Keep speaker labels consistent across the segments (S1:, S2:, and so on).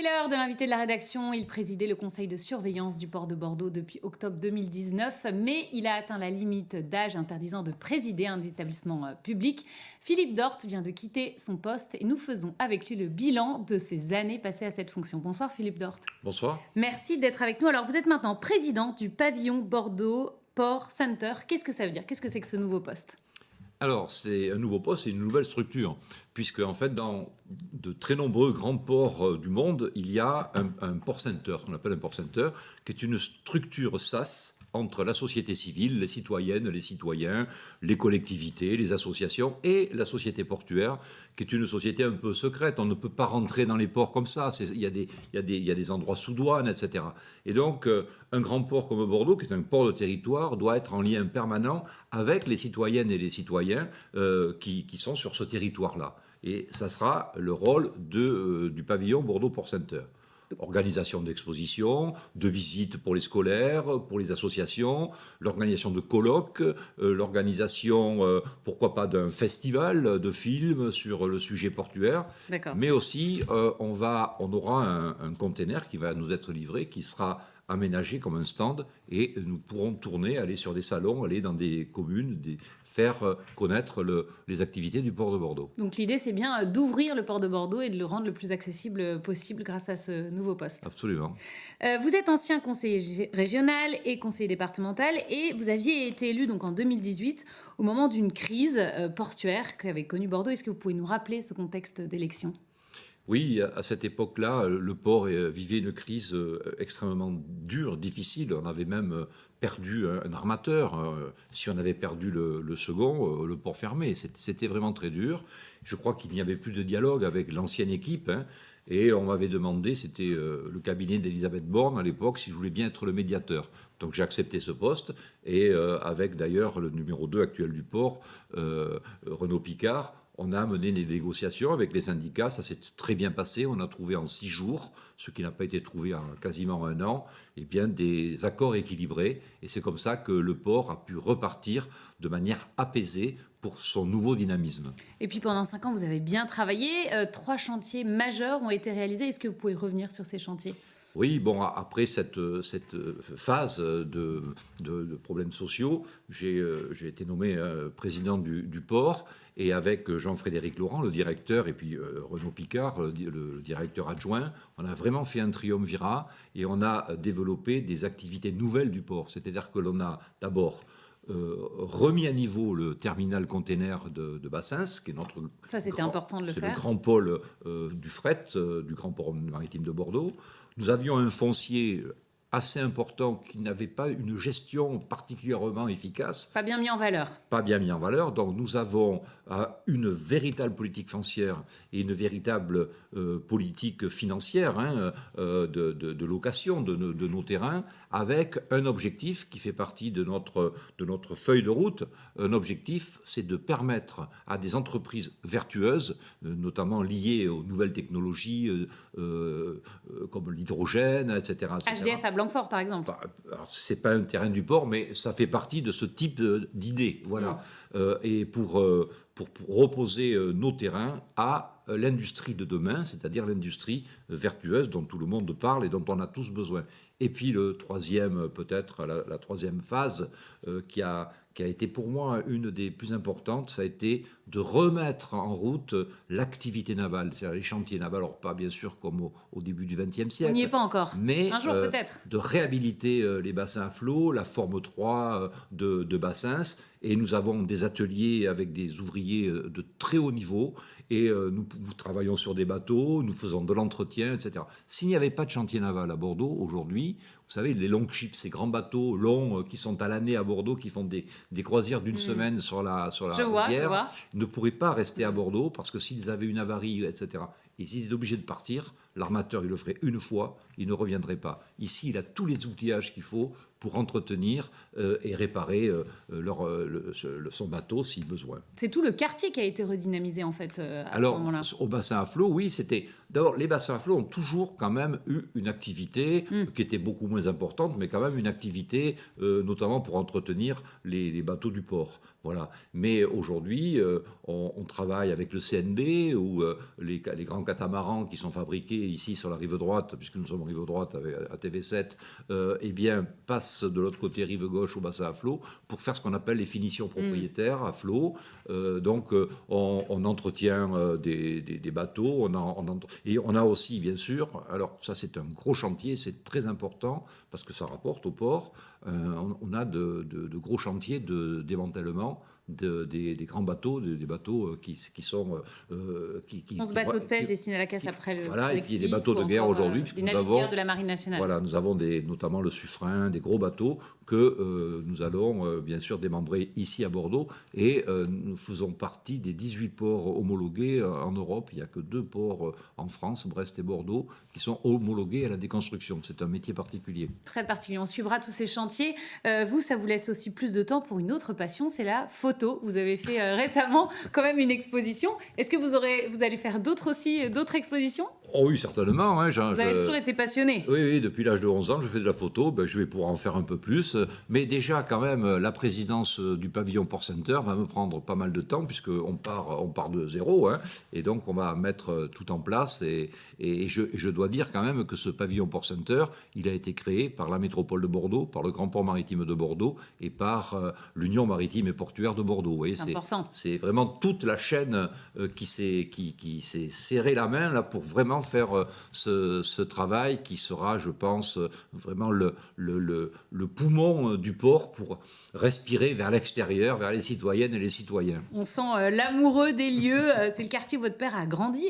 S1: l'heure de l'invité de la rédaction. Il présidait le conseil de surveillance du port de Bordeaux depuis octobre 2019, mais il a atteint la limite d'âge interdisant de présider un établissement public. Philippe Dort vient de quitter son poste et nous faisons avec lui le bilan de ses années passées à cette fonction. Bonsoir Philippe Dort.
S2: Bonsoir.
S1: Merci d'être avec nous. Alors vous êtes maintenant président du pavillon Bordeaux Port Center. Qu'est-ce que ça veut dire? Qu'est-ce que c'est que ce nouveau poste?
S2: Alors, c'est un nouveau poste, c'est une nouvelle structure, puisque en fait, dans de très nombreux grands ports du monde, il y a un port center, qu'on appelle un port center, qui est une structure SaaS entre la société civile, les citoyennes, les citoyens, les collectivités, les associations et la société portuaire, qui est une société un peu secrète. On ne peut pas rentrer dans les ports comme ça. Il y a des endroits sous douane, etc. Et donc, un grand port comme Bordeaux, qui est un port de territoire, doit être en lien permanent avec les citoyennes et les citoyens qui sont sur ce territoire-là. Et ça sera le rôle du pavillon Bordeaux Port Center. Organisation d'expositions, de visites pour les scolaires, pour les associations, l'organisation de colloques, l'organisation, pourquoi pas, d'un festival de films sur le sujet portuaire.
S1: D'accord.
S2: Mais aussi, on aura un container qui va nous être livré, qui sera aménagé comme un stand, et nous pourrons tourner, aller sur des salons, aller dans des communes, faire connaître les activités du port de Bordeaux.
S1: Donc l'idée, c'est bien d'ouvrir le port de Bordeaux et de le rendre le plus accessible possible grâce à ce nouveau poste.
S2: Absolument.
S1: Vous êtes ancien conseiller régional et conseiller départemental et vous aviez été élu donc en 2018 au moment d'une crise portuaire qu'avait connue Bordeaux. Est-ce que vous pouvez nous rappeler ce contexte d'élection ?
S2: Oui, à cette époque-là, le port vivait une crise extrêmement dure, difficile. On avait même perdu un armateur. Si on avait perdu le second, le port fermait. C'était vraiment très dur. Je crois qu'il n'y avait plus de dialogue avec l'ancienne équipe. Et on m'avait demandé, c'était le cabinet d'Elisabeth Borne à l'époque, si je voulais bien être le médiateur. Donc j'ai accepté ce poste, et avec d'ailleurs le numéro 2 actuel du port, Renaud Picard, on a mené des négociations avec les syndicats, ça s'est très bien passé. On a trouvé en 6 jours, ce qui n'a pas été trouvé en quasiment un an, eh bien, des accords équilibrés. Et c'est comme ça que le port a pu repartir de manière apaisée pour son nouveau dynamisme.
S1: Et puis pendant 5 ans, vous avez bien travaillé. 3 chantiers majeurs ont été réalisés. Est-ce que vous pouvez revenir sur ces chantiers ?
S2: Oui, bon, après cette phase de problèmes sociaux, j'ai été nommé président du port, et avec Jean-Frédéric Laurent, le directeur, et puis Renaud Picard, le directeur adjoint, on a vraiment fait un triumvirat et on a développé des activités nouvelles du port. C'est-à-dire que l'on a d'abord remis à niveau le terminal container de Bassins, qui est notre...
S1: Ça, c'était important de le faire.
S2: C'est le grand pôle du fret, du grand port maritime de Bordeaux. Nous avions un foncier assez important qui n'avait pas une gestion particulièrement efficace.
S1: Pas bien mis en valeur.
S2: Pas bien mis en valeur. Donc nous avons une véritable politique foncière et une véritable politique financière de location de nos terrains, avec un objectif qui fait partie de notre feuille de route. Un objectif, c'est de permettre à des entreprises vertueuses, notamment liées aux nouvelles technologies comme l'hydrogène, etc., etc.
S1: HDF à Blanquefort, par exemple.
S2: Alors, c'est pas un terrain du port, mais ça fait partie de ce type d'idée. Voilà. Et pour reposer nos terrains à l'industrie de demain, c'est-à-dire l'industrie vertueuse dont tout le monde parle et dont on a tous besoin. Et puis le troisième, peut-être la troisième phase qui a été pour moi une des plus importantes, ça a été de remettre en route l'activité navale, c'est-à-dire les chantiers navals, alors pas bien sûr comme au début du XXe siècle.
S1: On n'y est pas encore,
S2: mais
S1: un jour peut-être.
S2: De réhabiliter les bassins à flot, la forme 3 de bassins, et nous avons des ateliers avec des ouvriers de très haut niveau, et nous travaillons sur des bateaux, nous faisons de l'entretien, etc. S'il n'y avait pas de chantier naval à Bordeaux aujourd'hui, vous savez, les long ships, ces grands bateaux longs qui sont à l'année à Bordeaux, qui font des croisières d'une semaine sur la rivière, ne pourraient pas rester à Bordeaux, parce que s'ils avaient une avarie, etc., et s'ils étaient obligés de partir, l'armateur, il le ferait une fois, il ne reviendrait pas. Ici, il a tous les outillages qu'il faut pour entretenir et réparer son bateau si besoin.
S1: C'est tout le quartier qui a été redynamisé en fait à
S2: Alors,
S1: ce moment-là.
S2: au bassin à flot, oui, c'était... D'abord, les bassins à flot ont toujours quand même eu une activité qui était beaucoup moins importante, mais quand même une activité, notamment pour entretenir les bateaux du port. Voilà. Mais aujourd'hui, on travaille avec le CNB, où les grands catamarans qui sont fabriqués ici sur la rive droite, puisque nous sommes rive droite à TV7, eh bien, passent de l'autre côté, rive gauche, au bassin à flot, pour faire ce qu'on appelle les finitions propriétaires à flot. Donc, on entretient des bateaux, et on a aussi, bien sûr, alors ça c'est un gros chantier, c'est très important, parce que ça rapporte au port, on a de gros chantiers de démantèlement des grands bateaux, des bateaux qui sont...
S1: 11 bateaux de pêche destinés à la casse après le
S2: voilà,
S1: Brexit,
S2: et puis des bateaux de guerre aujourd'hui, puisque
S1: des
S2: nous
S1: navires
S2: avons...
S1: de la Marine nationale.
S2: Voilà, nous avons notamment le Suffren, des gros bateaux que nous allons bien sûr démembrer ici à Bordeaux, et nous faisons partie des 18 ports homologués en Europe. Il n'y a que 2 ports en France, Brest et Bordeaux, qui sont homologués à la déconstruction. C'est un métier particulier. Très
S1: particulier. On suivra tous ces chantiers. Vous, ça vous laisse aussi plus de temps pour une autre passion, c'est la photo. Vous avez fait récemment quand même une exposition. Est-ce que vous allez faire d'autres expositions ?
S2: Oh oui, certainement. Hein,
S1: vous avez toujours été passionné.
S2: Oui, depuis l'âge de 11 ans, je fais de la photo. Je vais pouvoir en faire un peu plus. Mais déjà, quand même, la présidence du pavillon Port Center va me prendre pas mal de temps, puisqu'on part de zéro. Hein, et donc, on va mettre tout en place. Et je dois dire quand même que ce pavillon Port Center, il a été créé par la métropole de Bordeaux, par le Grand Port Maritime de Bordeaux et par l'Union Maritime et Portuaire de Bordeaux. Vous voyez,
S1: c'est important.
S2: C'est vraiment toute la chaîne qui s'est serré la main là, pour vraiment faire ce travail qui sera, je pense, vraiment le poumon du port pour respirer vers l'extérieur, vers les citoyennes et les citoyens.
S1: On sent l'amoureux des lieux. C'est le quartier où votre père a grandi,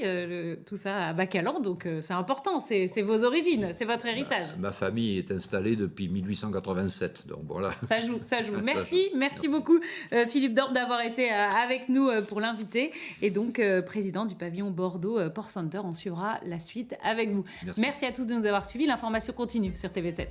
S1: tout ça à Bacalan, donc c'est important. C'est vos origines, c'est votre héritage.
S2: Ma famille est installée depuis 1887, donc voilà.
S1: Ça joue. Merci beaucoup Philippe Dort d'avoir été avec nous pour l'inviter, et donc président du pavillon Bordeaux Port Center. On suivra la suite avec vous. Merci à tous de nous avoir suivis. L'information continue sur TV7.